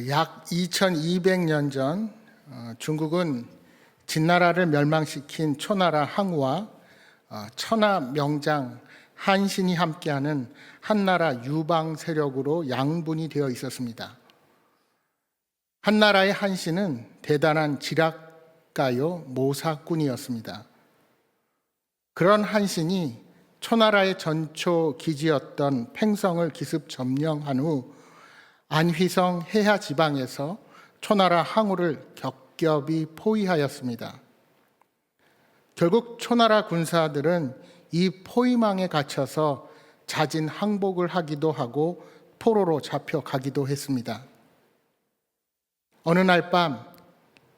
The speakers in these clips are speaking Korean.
약 2200년 전 중국은 진나라를 멸망시킨 초나라 항우와 천하 명장 한신이 함께하는 한나라 유방 세력으로 양분이 되어 있었습니다. 한나라의 한신은 대단한 지략가요 모사꾼이었습니다. 그런 한신이 초나라의 전초 기지였던 팽성을 기습 점령한 후 안휘성 해하 지방에서 초나라 항우를 겹겹이 포위하였습니다. 결국 초나라 군사들은 이 포위망에 갇혀서 자진 항복을 하기도 하고 포로로 잡혀가기도 했습니다. 어느 날 밤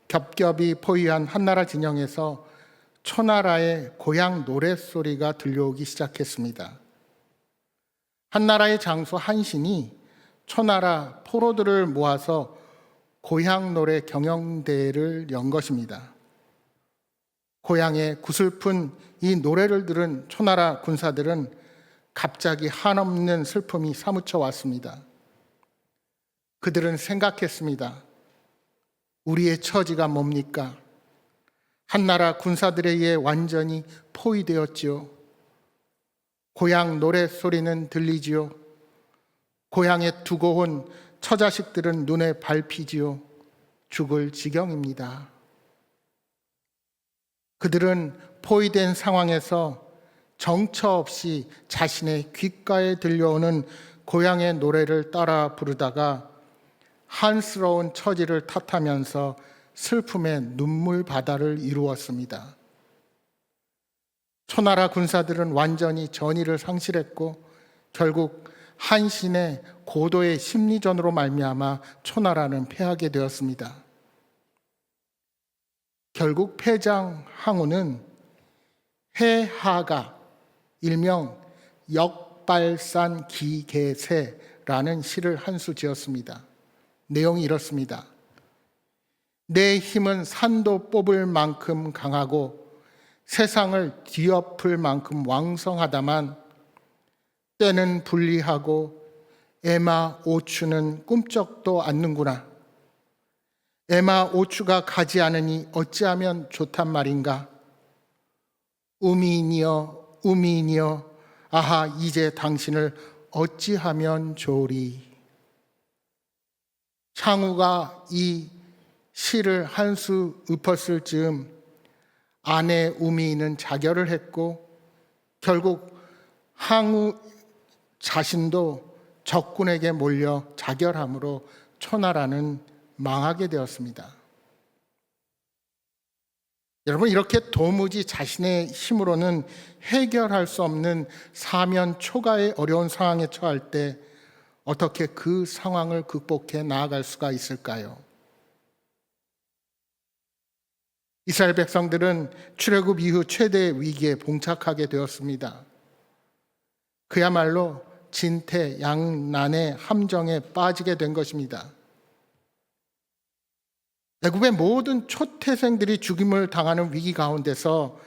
겹겹이 포위한 한나라 진영에서 초나라의 고향 노랫소리가 들려오기 시작했습니다. 한나라의 장수 한신이 초나라 포로들을 모아서 고향 노래 경영대회를 연 것입니다. 고향의 구슬픈 이 노래를 들은 초나라 군사들은 갑자기 한없는 슬픔이 사무쳐 왔습니다. 그들은 생각했습니다. 우리의 처지가 뭡니까? 한나라 군사들에 의해 완전히 포위되었지요. 고향 노래소리는 들리지요. 고향에 두고 온 처자식들은 눈에 밟히지요. 죽을 지경입니다. 그들은 포위된 상황에서 정처 없이 자신의 귓가에 들려오는 고향의 노래를 따라 부르다가 한스러운 처지를 탓하면서 슬픔의 눈물 바다를 이루었습니다. 초나라 군사들은 완전히 전의를 상실했고 결국 한신의 고도의 심리전으로 말미암아 초나라는 패하게 되었습니다. 결국 패장 항우는 해하가 일명 역발산 기계세라는 시를 한 수 지었습니다. 내용이 이렇습니다. 내 힘은 산도 뽑을 만큼 강하고 세상을 뒤엎을 만큼 왕성하다만 때는 불리하고 에마 오추는 꿈쩍도 않는구나. 에마 오추가 가지 않으니 어찌하면 좋단 말인가. 우미니여 우미니여 아하 이제 당신을 어찌하면 좋으리. 항우가 이 시를 한 수 읊었을 즈음 아내 우미는 자결을 했고 결국 항우 자신도 적군에게 몰려 자결함으로 초나라는 망하게 되었습니다. 여러분, 이렇게 도무지 자신의 힘으로는 해결할 수 없는 사면 초가의 어려운 상황에 처할 때 어떻게 그 상황을 극복해 나아갈 수가 있을까요? 이스라엘 백성들은 출애굽 이후 최대의 위기에 봉착하게 되었습니다. 그야말로 진퇴양난의 함정에 빠지게 된 것입니다. 애굽의 모든 초태생들이 죽임을 당하는 위기 가운데서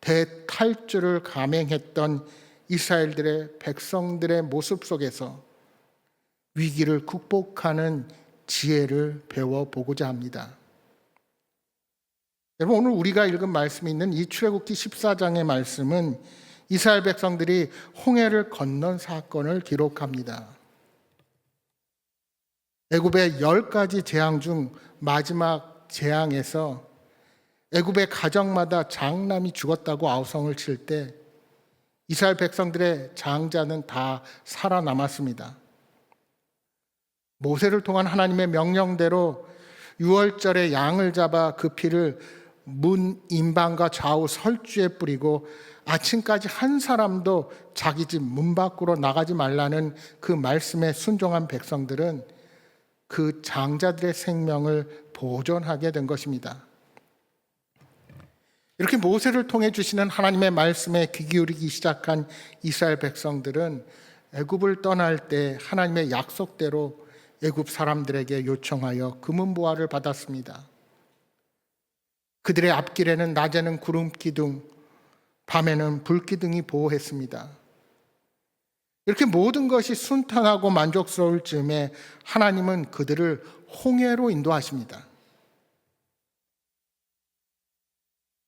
대탈주를 감행했던 이스라엘들의 백성들의 모습 속에서 위기를 극복하는 지혜를 배워보고자 합니다. 여러분, 오늘 우리가 읽은 말씀이 있는 이 출애굽기 14장의 말씀은 이스라엘 백성들이 홍해를 건넌 사건을 기록합니다. 애굽의 10가지 재앙 중 마지막 재앙에서 애굽의 가정마다 장남이 죽었다고 아우성을 칠 때 이스라엘 백성들의 장자는 다 살아남았습니다. 모세를 통한 하나님의 명령대로 유월절에 양을 잡아 그 피를 문 임방과 좌우 설주에 뿌리고 아침까지 한 사람도 자기 집 문 밖으로 나가지 말라는 그 말씀에 순종한 백성들은 그 장자들의 생명을 보존하게 된 것입니다. 이렇게 모세를 통해 주시는 하나님의 말씀에 귀 기울이기 시작한 이스라엘 백성들은 애굽을 떠날 때 하나님의 약속대로 애굽 사람들에게 요청하여 금은보화를 받았습니다. 그들의 앞길에는 낮에는 구름 기둥, 밤에는 불기둥이 보호했습니다. 이렇게 모든 것이 순탄하고 만족스러울 즈음에 하나님은 그들을 홍해로 인도하십니다.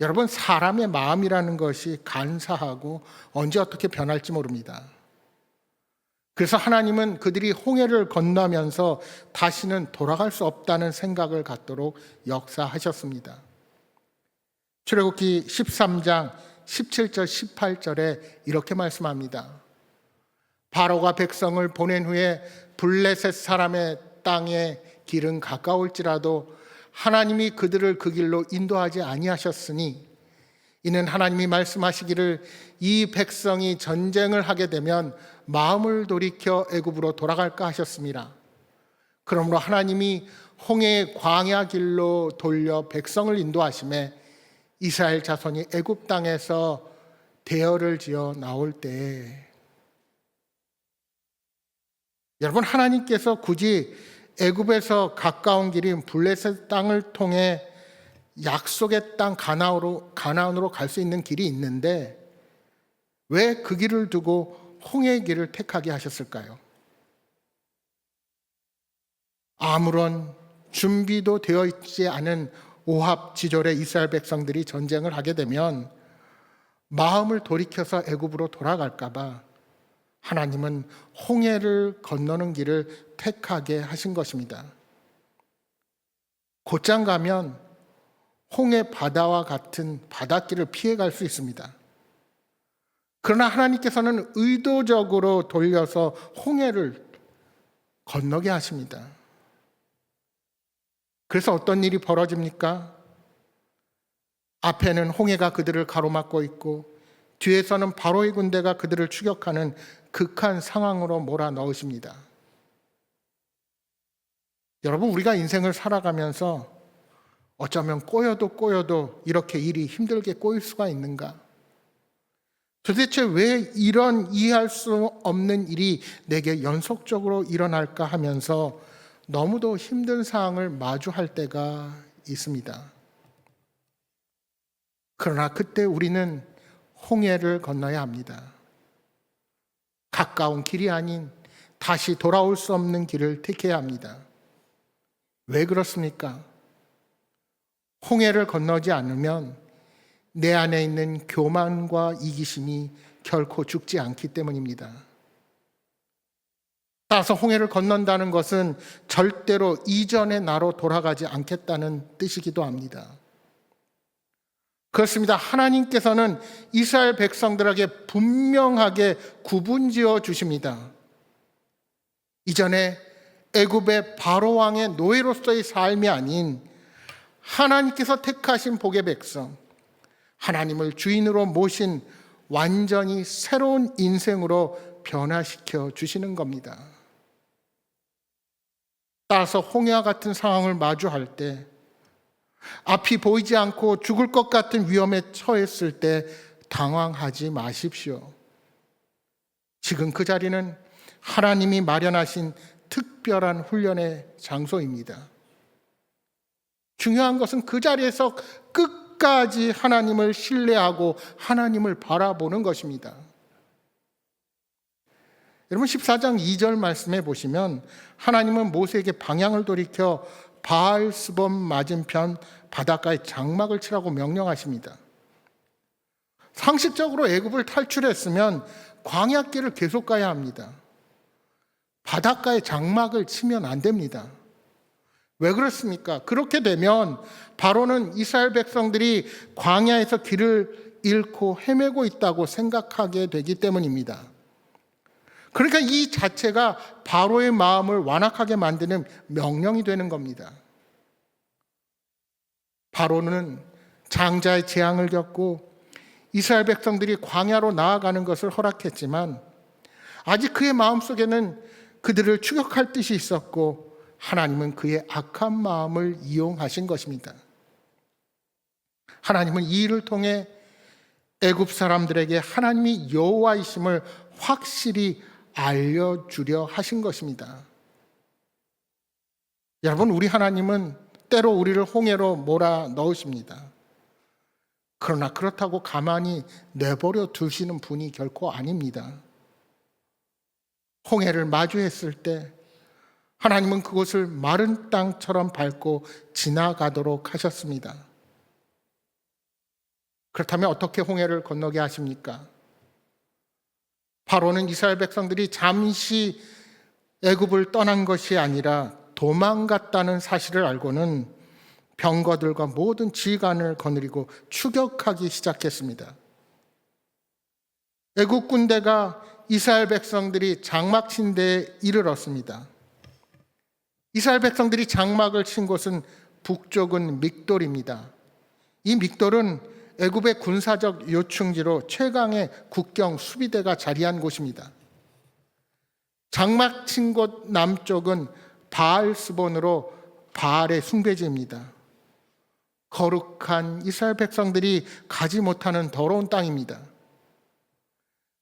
여러분, 사람의 마음이라는 것이 간사하고 언제 어떻게 변할지 모릅니다. 그래서 하나님은 그들이 홍해를 건너면서 다시는 돌아갈 수 없다는 생각을 갖도록 역사하셨습니다. 출애굽기 13장 17절 18절에 이렇게 말씀합니다. 바로가 백성을 보낸 후에 블레셋 사람의 땅에 길은 가까울지라도 하나님이 그들을 그 길로 인도하지 아니하셨으니 이는 하나님이 말씀하시기를 이 백성이 전쟁을 하게 되면 마음을 돌이켜 애굽으로 돌아갈까 하셨습니다. 그러므로 하나님이 홍해의 광야 길로 돌려 백성을 인도하심에 이스라엘 자손이 애굽 땅에서 대열을 지어 나올 때에 여러분, 하나님께서 굳이 애굽에서 가까운 길인 블레셋 땅을 통해 약속의 땅 가나안으로 갈 수 있는 길이 있는데 왜 그 길을 두고 홍해의 길을 택하게 하셨을까요? 아무런 준비도 되어 있지 않은 오합지졸의 이스라엘 백성들이 전쟁을 하게 되면 마음을 돌이켜서 애굽으로 돌아갈까 봐 하나님은 홍해를 건너는 길을 택하게 하신 것입니다. 곧장 가면 홍해 바다와 같은 바닷길을 피해갈 수 있습니다. 그러나 하나님께서는 의도적으로 돌려서 홍해를 건너게 하십니다. 그래서 어떤 일이 벌어집니까? 앞에는 홍해가 그들을 가로막고 있고 뒤에서는 바로의 군대가 그들을 추격하는 극한 상황으로 몰아넣으십니다. 여러분, 우리가 인생을 살아가면서 어쩌면 꼬여도 이렇게 일이 힘들게 꼬일 수가 있는가? 도대체 왜 이런 이해할 수 없는 일이 내게 연속적으로 일어날까 하면서 너무도 힘든 상황을 마주할 때가 있습니다. 그러나 그때 우리는 홍해를 건너야 합니다. 가까운 길이 아닌 다시 돌아올 수 없는 길을 택해야 합니다. 왜 그렇습니까? 홍해를 건너지 않으면 내 안에 있는 교만과 이기심이 결코 죽지 않기 때문입니다. 따라서 홍해를 건넌다는 것은 절대로 이전의 나로 돌아가지 않겠다는 뜻이기도 합니다. 그렇습니다. 하나님께서는 이스라엘 백성들에게 분명하게 구분지어 주십니다. 이전에 애굽의 바로 왕의 노예로서의 삶이 아닌 하나님께서 택하신 복의 백성, 하나님을 주인으로 모신 완전히 새로운 인생으로 변화시켜 주시는 겁니다. 따라서 홍해와 같은 상황을 마주할 때, 앞이 보이지 않고 죽을 것 같은 위험에 처했을 때 당황하지 마십시오. 지금 그 자리는 하나님이 마련하신 특별한 훈련의 장소입니다. 중요한 것은 그 자리에서 끝까지 하나님을 신뢰하고 하나님을 바라보는 것입니다. 여러분, 14장 2절 말씀해 보시면 하나님은 모세에게 방향을 돌이켜 바알스본 맞은편 바닷가에 장막을 치라고 명령하십니다. 상식적으로 애굽을 탈출했으면 광야길을 계속 가야 합니다. 바닷가에 장막을 치면 안 됩니다. 왜 그렇습니까? 그렇게 되면 바로는 이스라엘 백성들이 광야에서 길을 잃고 헤매고 있다고 생각하게 되기 때문입니다. 그러니까 이 자체가 바로의 마음을 완악하게 만드는 명령이 되는 겁니다. 바로는 장자의 재앙을 겪고 이스라엘 백성들이 광야로 나아가는 것을 허락했지만 아직 그의 마음속에는 그들을 추격할 뜻이 있었고 하나님은 그의 악한 마음을 이용하신 것입니다. 하나님은 이 일을 통해 애굽 사람들에게 하나님이 여호와이심을 확실히 알려주려 하신 것입니다. 여러분, 우리 하나님은 때로 우리를 홍해로 몰아 넣으십니다. 그러나 그렇다고 가만히 내버려 두시는 분이 결코 아닙니다. 홍해를 마주했을 때 하나님은 그곳을 마른 땅처럼 밟고 지나가도록 하셨습니다. 그렇다면 어떻게 홍해를 건너게 하십니까? 바로는 이스라엘 백성들이 잠시 애굽을 떠난 것이 아니라 도망갔다는 사실을 알고는 병거들과 모든 지휘관을 거느리고 추격하기 시작했습니다. 애굽 군대가 이스라엘 백성들이 장막 친 데에 이르렀습니다. 이스라엘 백성들이 장막을 친 곳은 북쪽은 믹돌입니다. 이 믹돌은 애굽의 군사적 요충지로 최강의 국경 수비대가 자리한 곳입니다. 장막 친 곳 남쪽은 바알스본으로 바알의 숭배지입니다. 거룩한 이스라엘 백성들이 가지 못하는 더러운 땅입니다.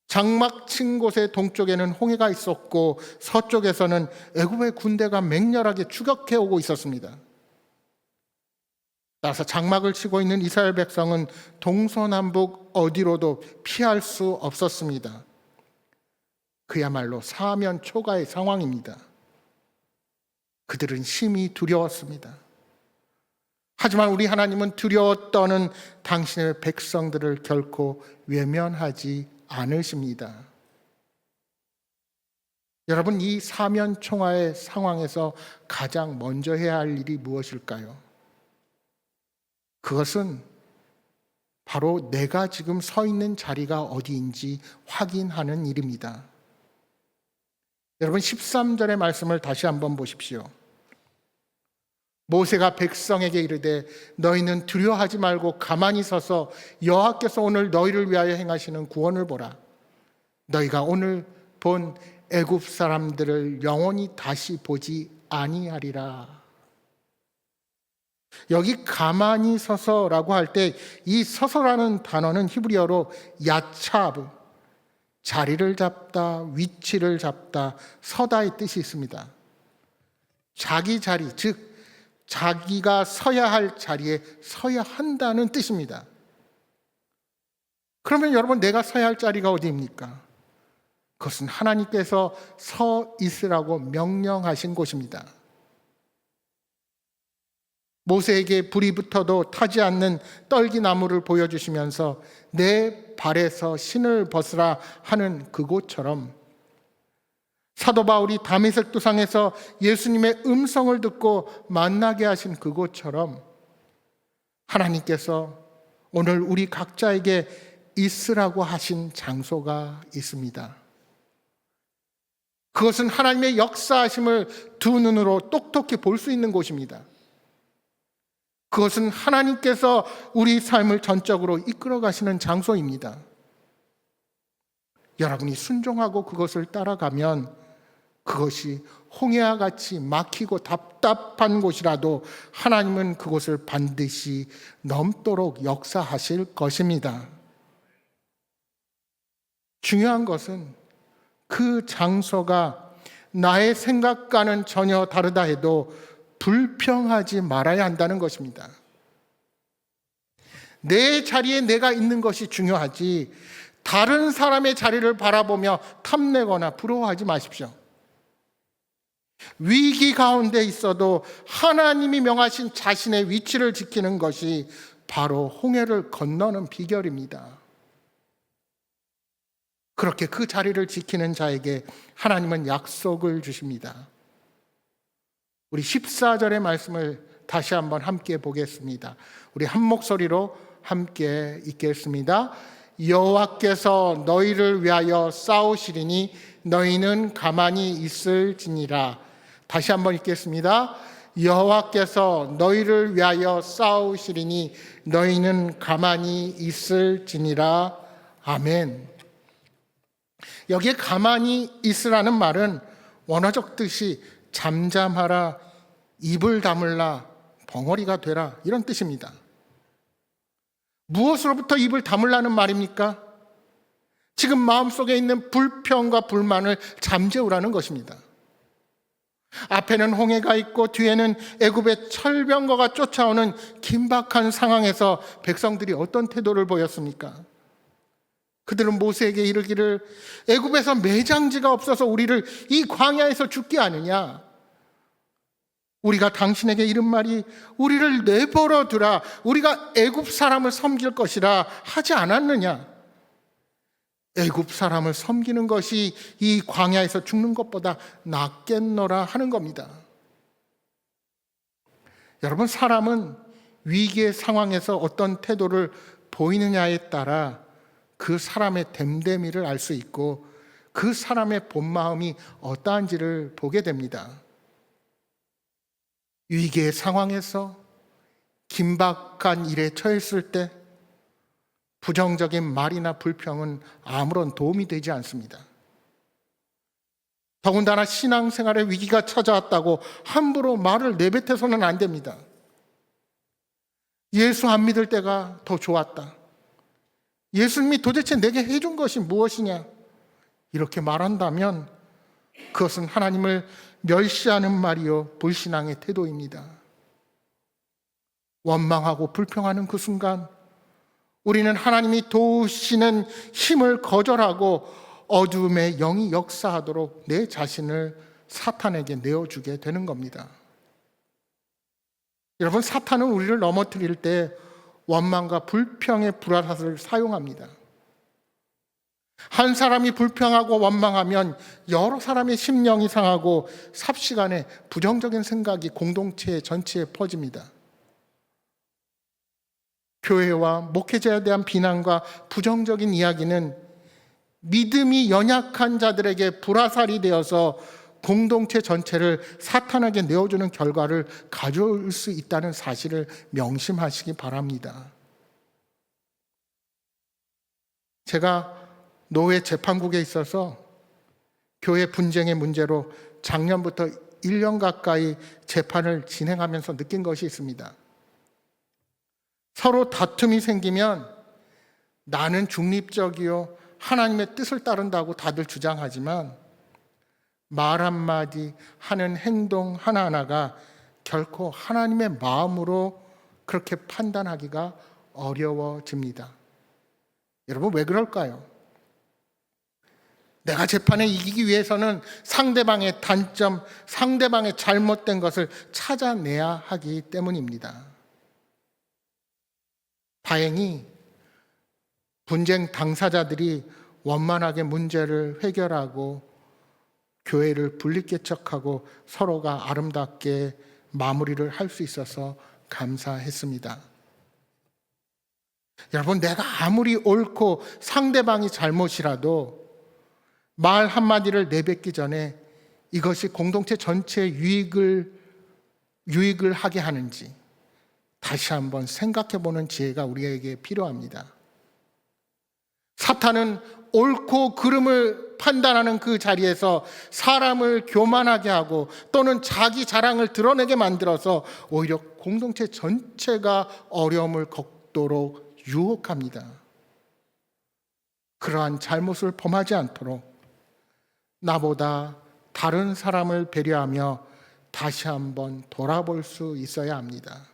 장막 친 곳의 동쪽에는 홍해가 있었고 서쪽에서는 애굽의 군대가 맹렬하게 추격해 오고 있었습니다. 따라서 장막을 치고 있는 이스라엘 백성은 동서남북 어디로도 피할 수 없었습니다. 그야말로 사면초가의 상황입니다. 그들은 심히 두려웠습니다. 하지만 우리 하나님은 두려워 떠는 당신의 백성들을 결코 외면하지 않으십니다. 여러분, 이 사면초가의 상황에서 가장 먼저 해야 할 일이 무엇일까요? 그것은 바로 내가 지금 서 있는 자리가 어디인지 확인하는 일입니다. 여러분, 13절의 말씀을 다시 한번 보십시오. 모세가 백성에게 이르되 너희는 두려워하지 말고 가만히 서서 여호와께서 오늘 너희를 위하여 행하시는 구원을 보라. 너희가 오늘 본 애굽 사람들을 영원히 다시 보지 아니하리라. 여기 가만히 서서라고 할 때 이 서서라는 단어는 히브리어로 야차브, 자리를 잡다, 위치를 잡다, 서다의 뜻이 있습니다. 자기 자리, 즉 자기가 서야 할 자리에 서야 한다는 뜻입니다. 그러면 여러분, 내가 서야 할 자리가 어디입니까? 그것은 하나님께서 서 있으라고 명령하신 곳입니다. 모세에게 불이 붙어도 타지 않는 떨기나무를 보여주시면서 내 발에서 신을 벗으라 하는 그곳처럼, 사도 바울이 다메섹 도상에서 예수님의 음성을 듣고 만나게 하신 그곳처럼 하나님께서 오늘 우리 각자에게 있으라고 하신 장소가 있습니다. 그것은 하나님의 역사하심을 두 눈으로 똑똑히 볼 수 있는 곳입니다. 그것은 하나님께서 우리 삶을 전적으로 이끌어 가시는 장소입니다. 여러분이 순종하고 그것을 따라가면 그것이 홍해와 같이 막히고 답답한 곳이라도 하나님은 그곳을 반드시 넘도록 역사하실 것입니다. 중요한 것은 그 장소가 나의 생각과는 전혀 다르다 해도 불평하지 말아야 한다는 것입니다. 내 자리에 내가 있는 것이 중요하지 다른 사람의 자리를 바라보며 탐내거나 부러워하지 마십시오. 위기 가운데 있어도 하나님이 명하신 자신의 위치를 지키는 것이 바로 홍해를 건너는 비결입니다. 그렇게 그 자리를 지키는 자에게 하나님은 약속을 주십니다. 우리 14절의 말씀을 다시 한번 함께 보겠습니다. 우리 한 목소리로 함께 읽겠습니다. 여호와께서 너희를 위하여 싸우시리니 너희는 가만히 있을지니라. 다시 한번 읽겠습니다. 여호와께서 너희를 위하여 싸우시리니 너희는 가만히 있을지니라. 아멘. 여기에 가만히 있으라는 말은 원어적 뜻이 잠잠하라, 입을 다물라, 벙어리가 되라, 이런 뜻입니다. 무엇으로부터 입을 다물라는 말입니까? 지금 마음속에 있는 불평과 불만을 잠재우라는 것입니다. 앞에는 홍해가 있고 뒤에는 애굽의 철병거가 쫓아오는 긴박한 상황에서 백성들이 어떤 태도를 보였습니까? 그들은 모세에게 이르기를 애굽에서 매장지가 없어서 우리를 이 광야에서 죽게 하느냐? 우리가 당신에게 이른 말이 우리를 내버려 두라, 우리가 애굽 사람을 섬길 것이라 하지 않았느냐? 애굽 사람을 섬기는 것이 이 광야에서 죽는 것보다 낫겠노라 하는 겁니다. 여러분, 사람은 위기의 상황에서 어떤 태도를 보이느냐에 따라 그 사람의 됨됨이를 알 수 있고 그 사람의 본 마음이 어떠한지를 보게 됩니다. 위기의 상황에서 긴박한 일에 처했을 때 부정적인 말이나 불평은 아무런 도움이 되지 않습니다. 더군다나 신앙생활에 위기가 찾아왔다고 함부로 말을 내뱉어서는 안 됩니다. 예수 안 믿을 때가 더 좋았다. 예수님이 도대체 내게 해준 것이 무엇이냐? 이렇게 말한다면 그것은 하나님을 멸시하는 말이요 불신앙의 태도입니다. 원망하고 불평하는 그 순간 우리는 하나님이 도우시는 힘을 거절하고 어둠의 영이 역사하도록 내 자신을 사탄에게 내어주게 되는 겁니다. 여러분, 사탄은 우리를 넘어뜨릴 때 원망과 불평의 불화살을 사용합니다. 한 사람이 불평하고 원망하면 여러 사람의 심령이 상하고 삽시간에 부정적인 생각이 공동체 전체에 퍼집니다. 교회와 목회자에 대한 비난과 부정적인 이야기는 믿음이 연약한 자들에게 불화살이 되어서 공동체 전체를 사탄에게 내어주는 결과를 가져올 수 있다는 사실을 명심하시기 바랍니다. 제가 노회 재판국에 있어서 교회 분쟁의 문제로 작년부터 1년 가까이 재판을 진행하면서 느낀 것이 있습니다. 서로 다툼이 생기면 나는 중립적이요 하나님의 뜻을 따른다고 다들 주장하지만 말 한마디 하는 행동 하나하나가 결코 하나님의 마음으로 그렇게 판단하기가 어려워집니다. 여러분, 왜 그럴까요? 내가 재판에 이기기 위해서는 상대방의 단점, 상대방의 잘못된 것을 찾아내야 하기 때문입니다. 다행히 분쟁 당사자들이 원만하게 문제를 해결하고 교회를 분리개척하고 서로가 아름답게 마무리를 할 수 있어서 감사했습니다. 여러분, 내가 아무리 옳고 상대방이 잘못이라도 말 한마디를 내뱉기 전에 이것이 공동체 전체의 유익을 하게 하는지 다시 한번 생각해보는 지혜가 우리에게 필요합니다. 사탄은 옳고 그름을 판단하는 그 자리에서 사람을 교만하게 하고 또는 자기 자랑을 드러내게 만들어서 오히려 공동체 전체가 어려움을 겪도록 유혹합니다. 그러한 잘못을 범하지 않도록 나보다 다른 사람을 배려하며 다시 한번 돌아볼 수 있어야 합니다.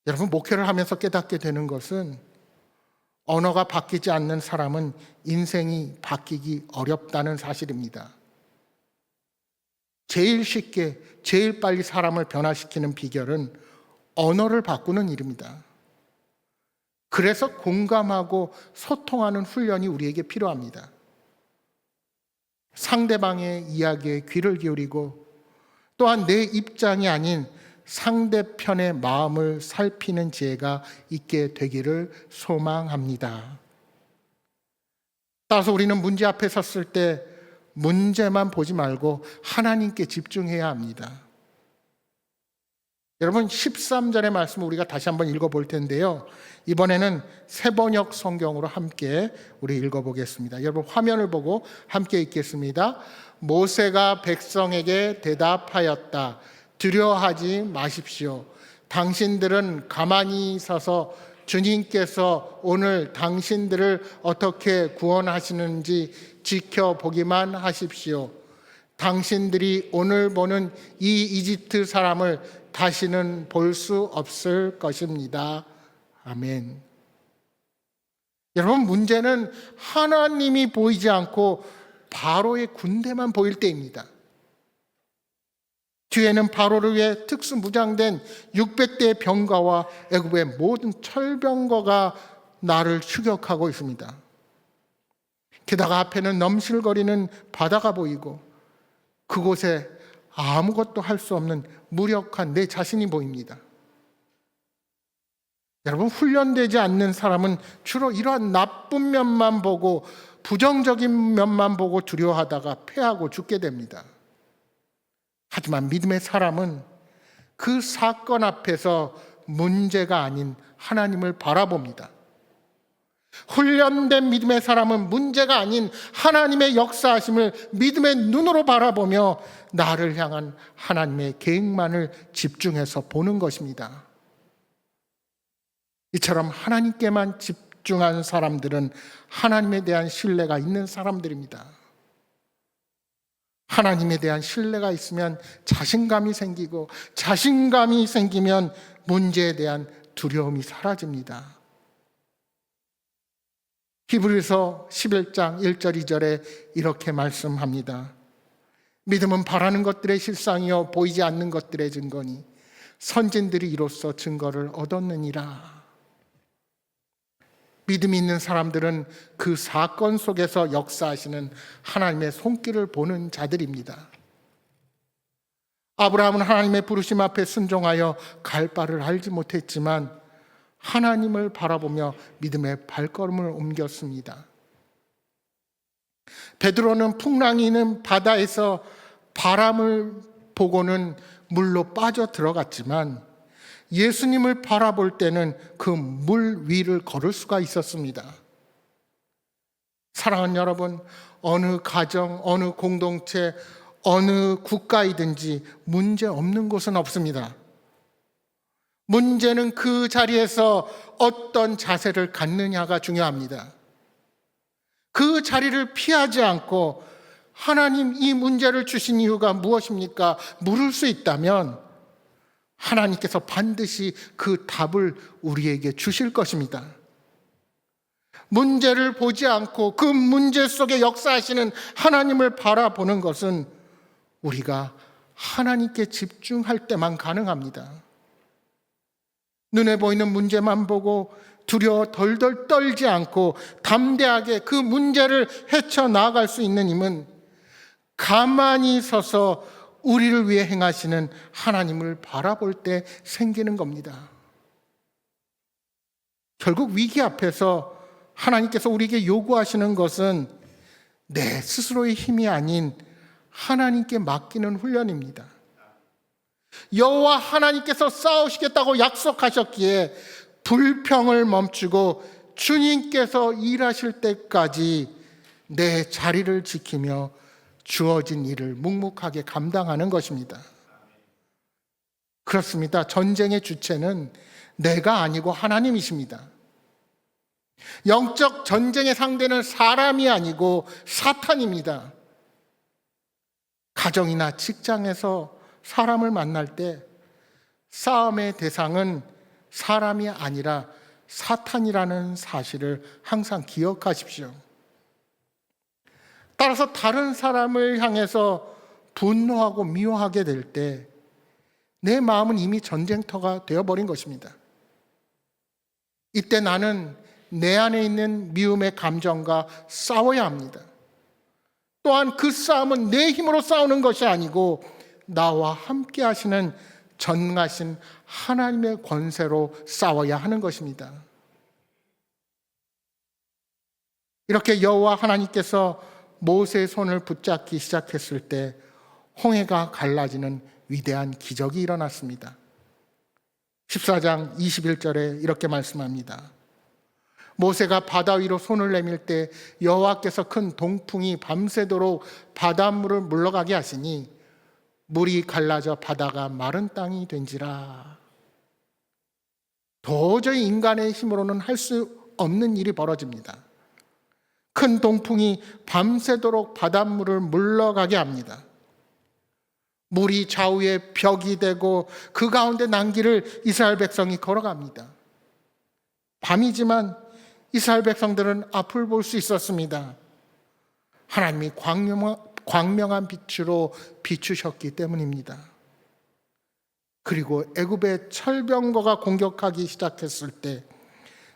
여러분, 목회를 하면서 깨닫게 되는 것은 언어가 바뀌지 않는 사람은 인생이 바뀌기 어렵다는 사실입니다. 제일 쉽게, 제일 빨리 사람을 변화시키는 비결은 언어를 바꾸는 일입니다. 그래서 공감하고 소통하는 훈련이 우리에게 필요합니다. 상대방의 이야기에 귀를 기울이고 또한 내 입장이 아닌 상대편의 마음을 살피는 지혜가 있게 되기를 소망합니다. 따라서 우리는 문제 앞에 섰을 때 문제만 보지 말고 하나님께 집중해야 합니다. 여러분, 13절의 말씀을 우리가 다시 한번 읽어볼 텐데요. 이번에는 새번역 성경으로 함께 우리 읽어보겠습니다. 여러분, 화면을 보고 함께 읽겠습니다. 모세가 백성에게 대답하였다. 두려워하지 마십시오. 당신들은 가만히 서서 주님께서 오늘 당신들을 어떻게 구원하시는지 지켜보기만 하십시오. 당신들이 오늘 보는 이 이집트 사람을 다시는 볼 수 없을 것입니다. 아멘. 여러분, 문제는 하나님이 보이지 않고 바로의 군대만 보일 때입니다. 뒤에는 바로를 위해 특수무장된 600대의 병거와 애굽의 모든 철병거가 나를 추격하고 있습니다. 게다가 앞에는 넘실거리는 바다가 보이고 그곳에 아무것도 할 수 없는 무력한 내 자신이 보입니다. 여러분, 훈련되지 않는 사람은 주로 이러한 나쁜 면만 보고 부정적인 면만 보고 두려워하다가 패하고 죽게 됩니다. 하지만 믿음의 사람은 그 사건 앞에서 문제가 아닌 하나님을 바라봅니다. 훈련된 믿음의 사람은 문제가 아닌 하나님의 역사하심을 믿음의 눈으로 바라보며 나를 향한 하나님의 계획만을 집중해서 보는 것입니다. 이처럼 하나님께만 집중한 사람들은 하나님에 대한 신뢰가 있는 사람들입니다. 하나님에 대한 신뢰가 있으면 자신감이 생기고, 자신감이 생기면 문제에 대한 두려움이 사라집니다. 히브리서 11장 1절 2절에 이렇게 말씀합니다. 믿음은 바라는 것들의 실상이요 보이지 않는 것들의 증거니 선진들이 이로써 증거를 얻었느니라. 믿음이 있는 사람들은 그 사건 속에서 역사하시는 하나님의 손길을 보는 자들입니다. 아브라함은 하나님의 부르심 앞에 순종하여 갈 바를 알지 못했지만 하나님을 바라보며 믿음의 발걸음을 옮겼습니다. 베드로는 풍랑이 있는 바다에서 바람을 보고는 물로 빠져 들어갔지만 예수님을 바라볼 때는 그 물 위를 걸을 수가 있었습니다. 사랑하는 여러분, 어느 가정, 어느 공동체, 어느 국가이든지 문제 없는 곳은 없습니다. 문제는 그 자리에서 어떤 자세를 갖느냐가 중요합니다. 그 자리를 피하지 않고 하나님 이 문제를 주신 이유가 무엇입니까? 물을 수 있다면 하나님께서 반드시 그 답을 우리에게 주실 것입니다. 문제를 보지 않고 그 문제 속에 역사하시는 하나님을 바라보는 것은 우리가 하나님께 집중할 때만 가능합니다. 눈에 보이는 문제만 보고 두려워 덜덜 떨지 않고 담대하게 그 문제를 헤쳐나갈 수 있는 힘은 가만히 서서 우리를 위해 행하시는 하나님을 바라볼 때 생기는 겁니다. 결국 위기 앞에서 하나님께서 우리에게 요구하시는 것은 내 스스로의 힘이 아닌 하나님께 맡기는 훈련입니다. 여호와 하나님께서 싸우시겠다고 약속하셨기에 불평을 멈추고 주님께서 일하실 때까지 내 자리를 지키며 주어진 일을 묵묵하게 감당하는 것입니다. 그렇습니다. 전쟁의 주체는 내가 아니고 하나님이십니다. 영적 전쟁의 상대는 사람이 아니고 사탄입니다. 가정이나 직장에서 사람을 만날 때 싸움의 대상은 사람이 아니라 사탄이라는 사실을 항상 기억하십시오. 따라서 다른 사람을 향해서 분노하고 미워하게 될 때 내 마음은 이미 전쟁터가 되어버린 것입니다. 이때 나는 내 안에 있는 미움의 감정과 싸워야 합니다. 또한 그 싸움은 내 힘으로 싸우는 것이 아니고 나와 함께 하시는 전능하신 하나님의 권세로 싸워야 하는 것입니다. 이렇게 여호와 하나님께서 모세의 손을 붙잡기 시작했을 때 홍해가 갈라지는 위대한 기적이 일어났습니다. 14장 21절에 이렇게 말씀합니다. 모세가 바다 위로 손을 내밀 때 여호와께서 큰 동풍이 밤새도록 바닷물을 물러가게 하시니 물이 갈라져 바다가 마른 땅이 된지라. 도저히 인간의 힘으로는 할 수 없는 일이 벌어집니다. 큰 동풍이 밤새도록 바닷물을 물러가게 합니다. 물이 좌우에 벽이 되고 그 가운데 난길을 이스라엘 백성이 걸어갑니다. 밤이지만 이스라엘 백성들은 앞을 볼 수 있었습니다. 하나님이 광명한 빛으로 비추셨기 때문입니다. 그리고 애굽의 철병거가 공격하기 시작했을 때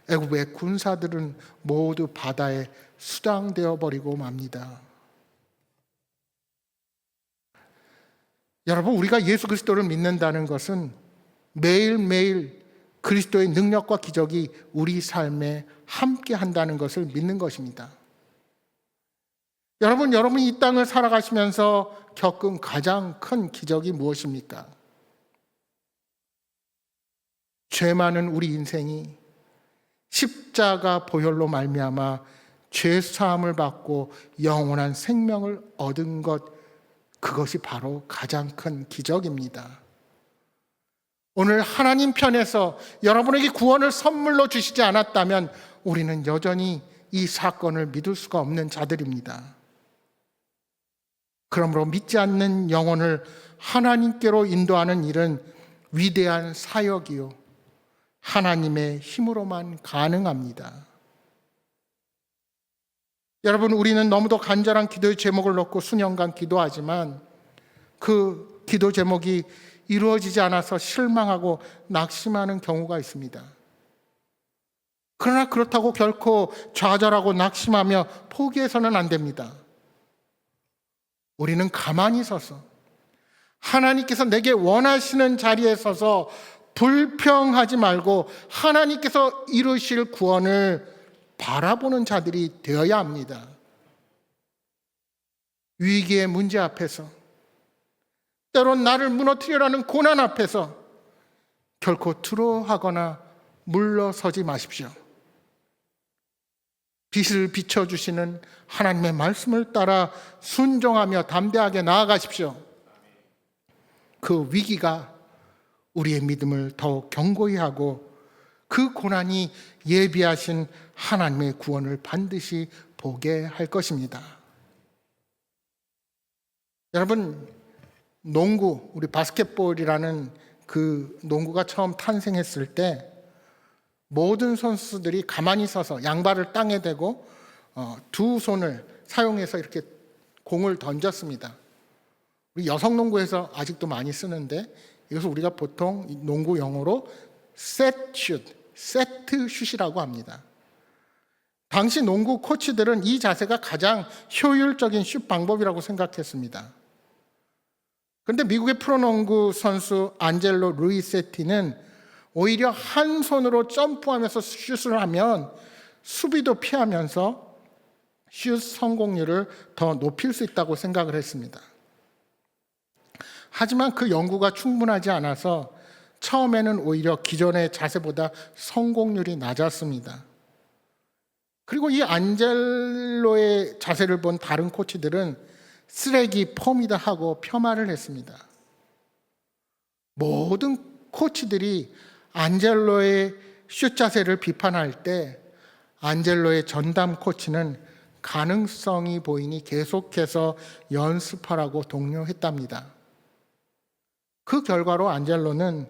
애굽의 군사들은 모두 바다에 수장되어 버리고 맙니다. 여러분, 우리가 예수 그리스도를 믿는다는 것은 매일매일 그리스도의 능력과 기적이 우리 삶에 함께 한다는 것을 믿는 것입니다. 여러분이 이 땅을 살아가시면서 겪은 가장 큰 기적이 무엇입니까? 죄 많은 우리 인생이 십자가 보혈로 말미암아 죄 사함을 받고 영원한 생명을 얻은 것, 그것이 바로 가장 큰 기적입니다. 오늘 하나님 편에서 여러분에게 구원을 선물로 주시지 않았다면 우리는 여전히 이 사건을 믿을 수가 없는 자들입니다. 그러므로 믿지 않는 영혼을 하나님께로 인도하는 일은 위대한 사역이요, 하나님의 힘으로만 가능합니다. 여러분, 우리는 너무도 간절한 기도의 제목을 놓고 수년간 기도하지만 그 기도 제목이 이루어지지 않아서 실망하고 낙심하는 경우가 있습니다. 그러나 그렇다고 결코 좌절하고 낙심하며 포기해서는 안 됩니다. 우리는 가만히 서서 하나님께서 내게 원하시는 자리에 서서 불평하지 말고 하나님께서 이루실 구원을 바라보는 자들이 되어야 합니다. 위기의 문제 앞에서, 때론 나를 무너뜨리려는 고난 앞에서 결코 두려워하거나 물러서지 마십시오. 빛을 비춰주시는 하나님의 말씀을 따라 순종하며 담대하게 나아가십시오. 그 위기가 우리의 믿음을 더욱 견고히 하고 그 고난이 예비하신 하나님의 구원을 반드시 보게 할 것입니다. 여러분, 농구, 우리 바스켓볼이라는 그 농구가 처음 탄생했을 때 모든 선수들이 가만히 서서 양발을 땅에 대고 두 손을 사용해서 이렇게 공을 던졌습니다. 우리 여성 농구에서 아직도 많이 쓰는데 이것을 우리가 보통 농구 용어로 세트 슛이라고 합니다. 당시 농구 코치들은 이 자세가 가장 효율적인 슛 방법이라고 생각했습니다. 그런데 미국의 프로농구 선수 안젤로 루이세티는 오히려 한 손으로 점프하면서 슛을 하면 수비도 피하면서 슛 성공률을 더 높일 수 있다고 생각을 했습니다. 하지만 그 연구가 충분하지 않아서 처음에는 오히려 기존의 자세보다 성공률이 낮았습니다. 그리고 이 안젤로의 자세를 본 다른 코치들은 쓰레기 폼이다 하고 폄하를 했습니다. 모든 코치들이 안젤로의 슛 자세를 비판할 때 안젤로의 전담 코치는 가능성이 보이니 계속해서 연습하라고 독려했답니다. 그 결과로 안젤로는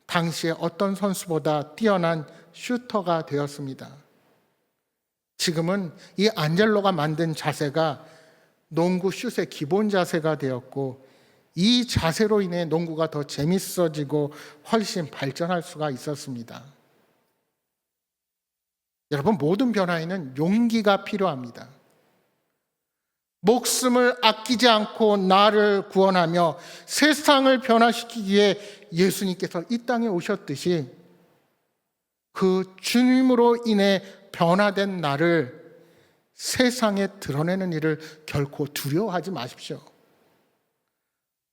당시에 어떤 선수보다 뛰어난 슈터가 되었습니다. 지금은 이 안젤로가 만든 자세가 농구 슛의 기본 자세가 되었고 이 자세로 인해 농구가 더 재밌어지고 훨씬 발전할 수가 있었습니다. 여러분, 모든 변화에는 용기가 필요합니다. 목숨을 아끼지 않고 나를 구원하며 세상을 변화시키기 위해 예수님께서 이 땅에 오셨듯이 그 주님으로 인해 변화된 나를 세상에 드러내는 일을 결코 두려워하지 마십시오.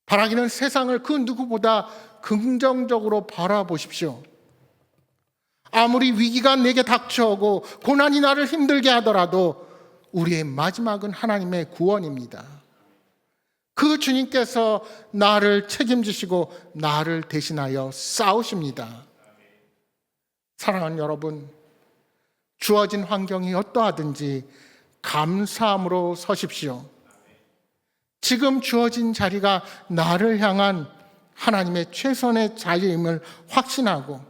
바라기는 세상을 그 누구보다 긍정적으로 바라보십시오. 아무리 위기가 내게 닥쳐오고 고난이 나를 힘들게 하더라도 우리의 마지막은 하나님의 구원입니다. 그 주님께서 나를 책임지시고 나를 대신하여 싸우십니다. 사랑하는 여러분, 주어진 환경이 어떠하든지 감사함으로 서십시오. 지금 주어진 자리가 나를 향한 하나님의 최선의 자리임을 확신하고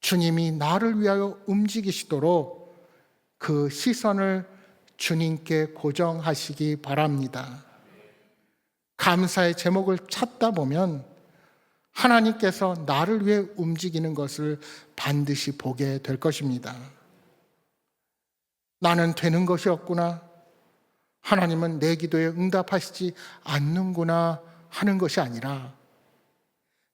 주님이 나를 위하여 움직이시도록 그 시선을 주님께 고정하시기 바랍니다. 감사의 제목을 찾다 보면 하나님께서 나를 위해 움직이는 것을 반드시 보게 될 것입니다. 나는 되는 것이 없구나. 하나님은 내 기도에 응답하시지 않는구나 하는 것이 아니라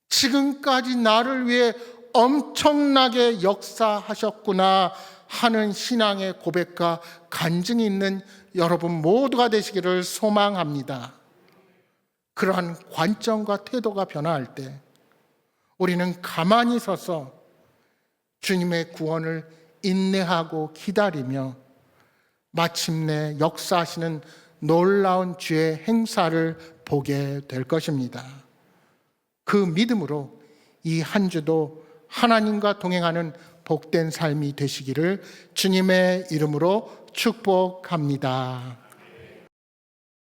지금까지 나를 위해 엄청나게 역사하셨구나 하는 신앙의 고백과 간증이 있는 여러분 모두가 되시기를 소망합니다. 그러한 관점과 태도가 변화할 때 우리는 가만히 서서 주님의 구원을 인내하고 기다리며 마침내 역사하시는 놀라운 주의 행사를 보게 될 것입니다. 그 믿음으로 이 한 주도 하나님과 동행하는 복된 삶이 되시기를 주님의 이름으로 축복합니다.